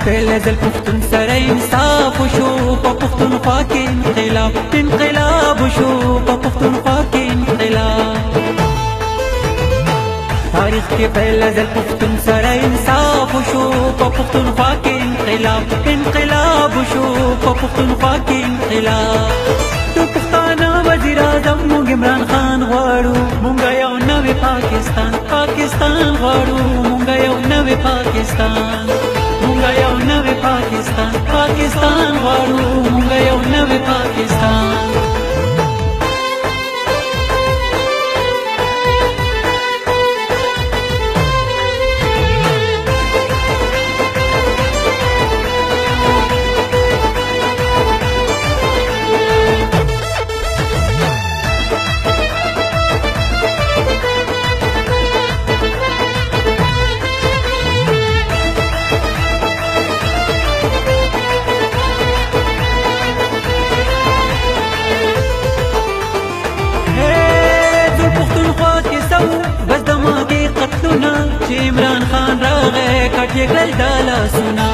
پیل ځل پښتون سره انصاف وشو په پښتونخوا کې انقلاب وشو په پښتونخوا کې انقلاب تاریخ کې پیل ځل پښتون سره انصاف وشو په پښتونخوا کې انقلاب وشو په پښتونخوا کې انقلاب د پښتانه وزیر اعظم موږ عمران خان غواړو موږ یو نوی پاکستان غواړو موږ یو نوی پاکستان غواړو موږ یو نوی پاکستان چې عمران خان راغی کټ یې کړل دا لاسونه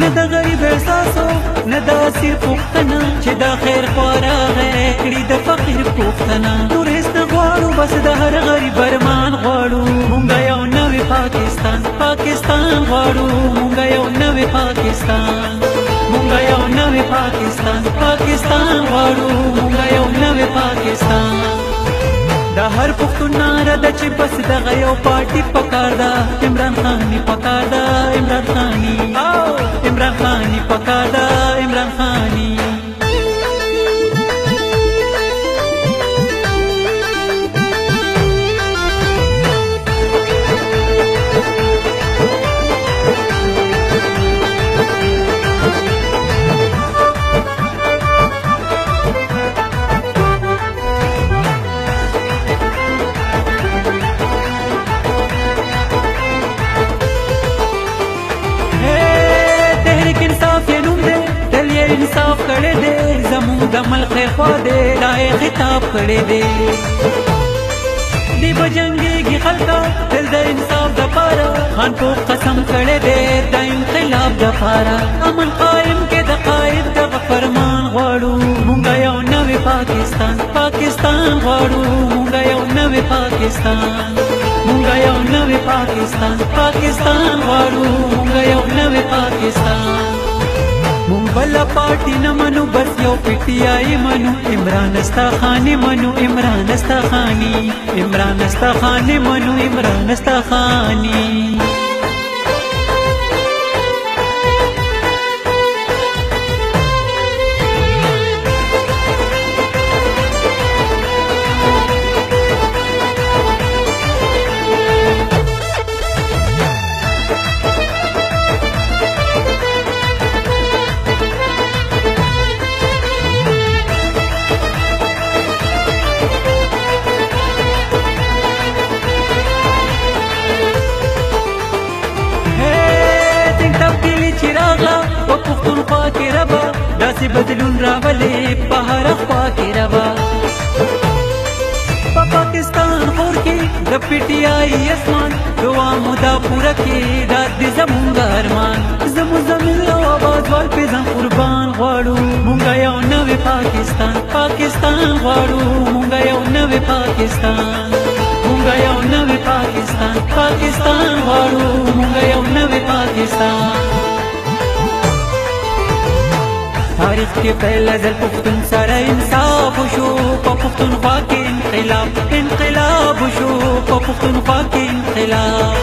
نه د غریب احساسو نه د اسیر پوښتنه چې دا خیر خوا راغی کړي د فقیر پوښتنه نور هېڅ نه غواړو بس د هر غریب ارمان غواړو مونږ یو نوی پاکستان غواړو مونږ یو نوی پاکستان غواړو مونږ یو نوی پاکستان دا هر پښتون ناره ده چې بس دغه یو پارټي پکار ده عمران خاني پکار ده عمران خاني پکار ده عمران خاني انصاف کړی دی زموږ د ملک خوا دی دا یې خطاب کړی دی دی به جنګېږي خلکه تل د انصاف دپاره خان پوخ قسم کړی دی د انقلاب دپاره امن قایم کې د قائد دغه فرمان غواړو مونږ یو نوی پاکستان غواړو مونږ یو نوی پاکستان غواړو مونږ یو نوی پاکستان مونږ بله پارټي نه منو بس یو پټي آی منو عمران استا خاني منو عمران استا خاني پښتونخوا کې ربا داسې بدلون راولې په هر خوا کې ربا په پاکستان خور کې د پی ټي آی اسمان دعا مو دا پوره کې دا د زمونږ ارمان زموږ زمین او آبادوال پې ځان قربان غواړو مونږ یو نوی پاکستان غواړو مونږ یو نوی پاکستان غواړو مونږ یو نوی پاکستان تاریخ کې پیل ځل پښتون سره انصاف وشو په پښتونخوا کې انقلاب وشو په پښتونخوا کې انقلاب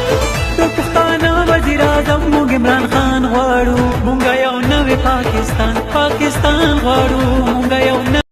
د پښتانه وزیر اعظم موږ عمران خان غواړو موږ یو نوی پاکستان غواړو